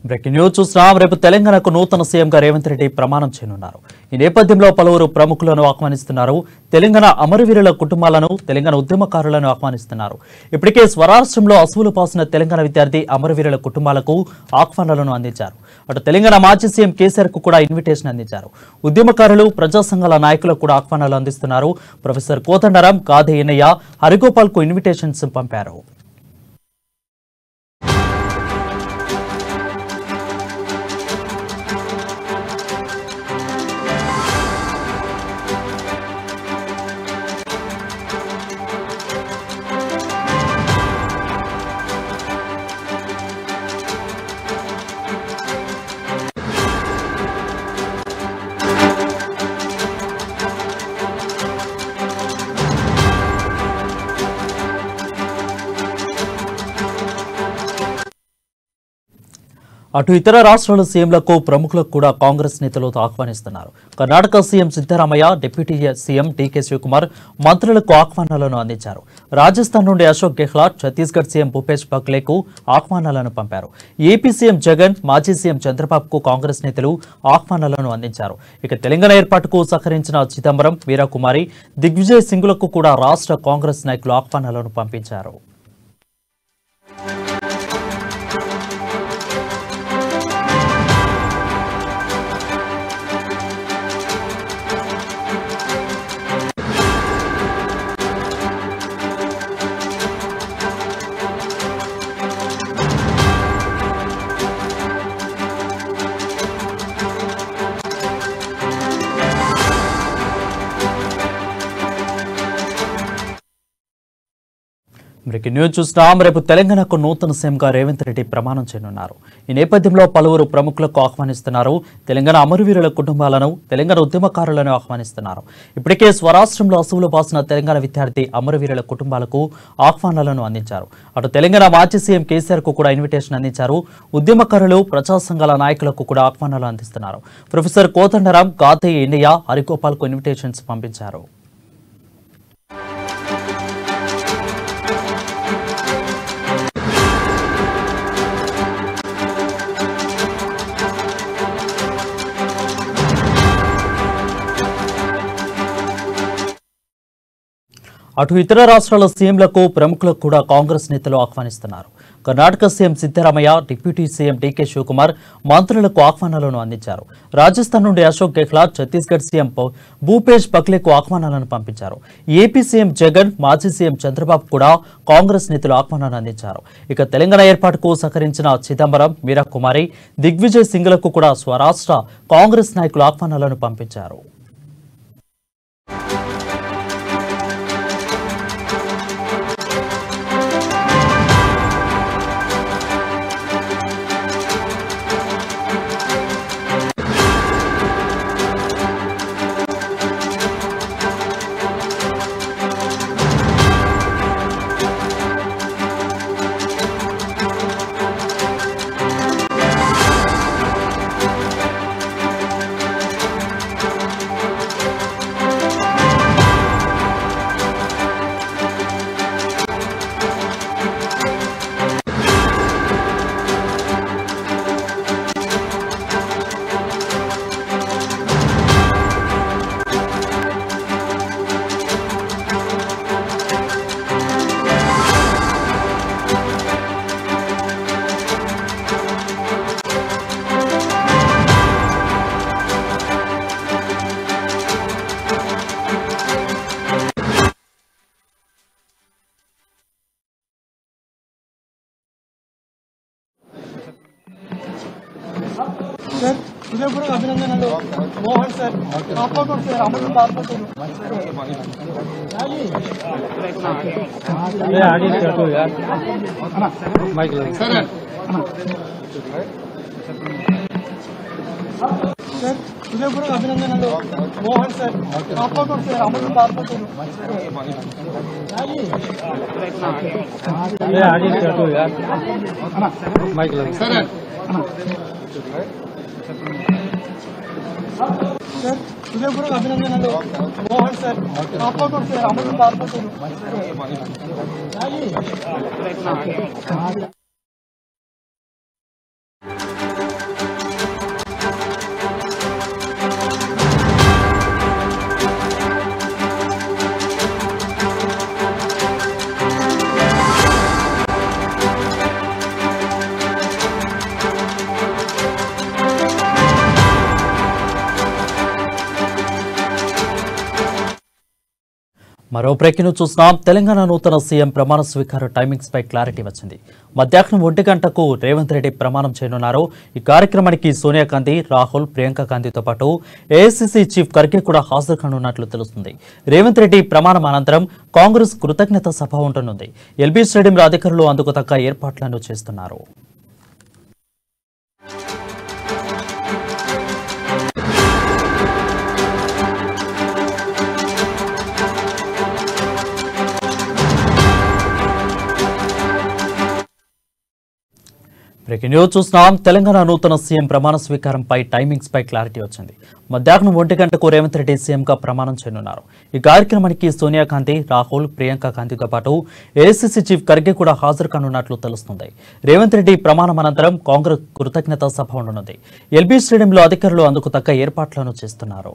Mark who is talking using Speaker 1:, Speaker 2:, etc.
Speaker 1: Breaking news చూస్తున్నాం. రేపు తెలంగాణకు నూతన సీఎంగా రేవంత్ రెడ్డి ప్రమాణం చేయనున్నారు. ఈ నేపథ్యంలో పలువురు ప్రముఖులను ఆహ్వానిస్తున్నారు. తెలంగాణ అమరవీరుల కుటుంబాలను, తెలంగాణ ఉద్యమకారులను ఆహ్వానిస్తున్నారు. ఇప్పటికే స్వరాష్ట్రంలో అసువులు పాసిన తెలంగాణ విద్యార్థి అమరవీరుల కుటుంబాలకు ఆహ్వానాలను అందించారు. అటు తెలంగాణ మాజీ సీఎం కేసీఆర్ కు కూడా ఇన్విటేషన్ అందించారు. ఉద్యమకారులు, ప్రజా సంఘాల నాయకులకు కూడా ఆహ్వానాలు అందిస్తున్నారు. ప్రొఫెసర్ కోదండరాం, గాదే ఎన్నయ్య, హరిగోపాల్ కు ఇన్విటేషన్స్ పంపారు. అటు ఇతర రాష్ట్రాల సీఎంలకు, ప్రముఖులకు కూడా కాంగ్రెస్ నేతలు ఆహ్వానిస్తున్నారు. Karnataka CM Siddaramaiah, deputy CM DK Shivakumar మంత్రులకు ఆహ్వానాలను అందించారు. రాజస్థాన్ నుండి అశోక్ గెహ్లాట్, ఛత్తీస్గఢ్ సీఎం భూపేష్ బఘెల్కు ఆహ్వానాలను పంపారు. ఏపీ సీఎం జగన్, మాజీ సీఎం చంద్రబాబుకు కాంగ్రెస్ నేతలు ఆహ్వానాలను అందించారు. ఇక తెలంగాణ ఏర్పాటుకు సహకరించిన చిదంబరం, వీరకుమారి, దిగ్విజయ్ సింగ్లకు కూడా రాష్ట్ర కాంగ్రెస్ నాయకులు ఆహ్వానాలను పంపించారు. బ్రేకింగ్ న్యూస్ చూస్తున్నాం. రేపు తెలంగాణకు నూతన సీఎంగా రేవంత్ రెడ్డి ప్రమాణం చేయనున్నారు. ఈ నేపథ్యంలో పలువురు ప్రముఖులకు ఆహ్వానిస్తున్నారు. తెలంగాణ అమరవీరుల కుటుంబాలను, తెలంగాణ ఉద్యమకారులను ఆహ్వానిస్తున్నారు. ఇప్పటికే స్వరాష్ట్రంలో అసువులు పాసిన తెలంగాణ విద్యార్థి అమరవీరుల కుటుంబాలకు ఆహ్వానాలను అందించారు. అటు తెలంగాణ మాజీ సీఎం కేసీఆర్ కు కూడా ఇన్విటేషన్ అందించారు. ఉద్యమకారులు, ప్రజా సంఘాల నాయకులకు కూడా ఆహ్వానాలు అందిస్తున్నారు. ప్రొఫెసర్ కోదండరాం, గాదే ఎన్నయ్య, హరిగోపాల్ కు ఇన్విటేషన్స్ పంపించారు. అటు ఇతర రాష్ట్రాల సీఎంలకు, ప్రముఖులకు కూడా కాంగ్రెస్ నేతలు ఆహ్వానిస్తున్నారు. Karnataka CM Siddaramaiah, deputy CM DK Shivakumar మంత్రులకు ఆహ్వానాలను అందించారు. రాజస్థాన్ నుండి అశోక్ గెహ్లాట్, ఛత్తీస్గఢ్ సీఎం భూపేష్ బఘెల్కు ఆహ్వానాలను పంపించారు. ఏపీ సీఎం జగన్, మాజీ సీఎం చంద్రబాబు కూడా కాంగ్రెస్ నేతలు ఆహ్వానాలను అందించారు. ఇక తెలంగాణ ఏర్పాటుకు సహకరించిన చిదంబరం, వీరకుమారి, దిగ్విజయ్ సింగ్లకు కూడా స్వరాష్ట్ర కాంగ్రెస్ నాయకులు ఆహ్వానాలను పంపించారు.
Speaker 2: सर हृदयपूर्वक अभिनंदनలు మోహన్ సార్ ఆపకోట్ సార్ అమృత ఆపకోట్ ఏ ఆడి కట్టు यार మైక్ లో सर सर हृदयपूर्वक अभिनंदनలు మోహన్ సార్ ఆపకోట్ సార్ అమృత ఆపకోట్ ఏ ఆడి కట్టు यार మైక్ లో सर सर हृदयपूर्वक अभिनंदनలు మోహన్ సార్ ఆపకోట్ సార్ అమృత ఆపకోట్
Speaker 1: మరో బ్రేకింగ్ చూస్తున్నాం. తెలంగాణ నూతన సీఎం ప్రమాణ స్వీకార టైమింగ్స్ పై క్లారిటీ వచ్చింది. మధ్యాహ్నం 1 గంటకు రేవంత్ రెడ్డి ప్రమాణం చేయనున్నారు. ఈ కార్యక్రమానికి సోనియా గాంధీ, రాహుల్, ప్రియాంక గాంధీతో పాటు ఏఐసీసీ చీఫ్ ఖర్గే కూడా హాజరు కానున్నట్లు తెలుస్తుంది. రేవంత్ రెడ్డి ప్రమాణం అనంతరం కాంగ్రెస్ కృతజ్ఞత సభ ఉంటనుంది. ఎల్బీ స్టేడియంలో అధికారులు అందుకు తగ్గ ఏర్పాట్లను చేస్తున్నారు. బ్రేకింగ్ న్యూస్ చూస్తున్నాం. తెలంగాణ నూతన సీఎం ప్రమాణ స్వీకారంపై టైమింగ్స్ పై క్లారిటీ వచ్చింది. మధ్యాహ్నం 1 గంటకు రేవంత్ రెడ్డి సీఎంగా ప్రమాణం చేయనున్నారు. ఈ కార్యక్రమానికి సోనియా గాంధీ, రాహుల్, ప్రియాంక గాంధీతో పాటు ఏఐసీసీ చీఫ్ ఖర్గే కూడా హాజరు కానున్నట్లు తెలుస్తుంది. రేవంత్ రెడ్డి ప్రమాణం అనంతరం కాంగ్రెస్ కృతజ్ఞత సభ ఉండనుంది. ఎల్బీ స్టేడియంలో అధికారులు అందుకు తగ్గ ఏర్పాట్లను చేస్తున్నారు.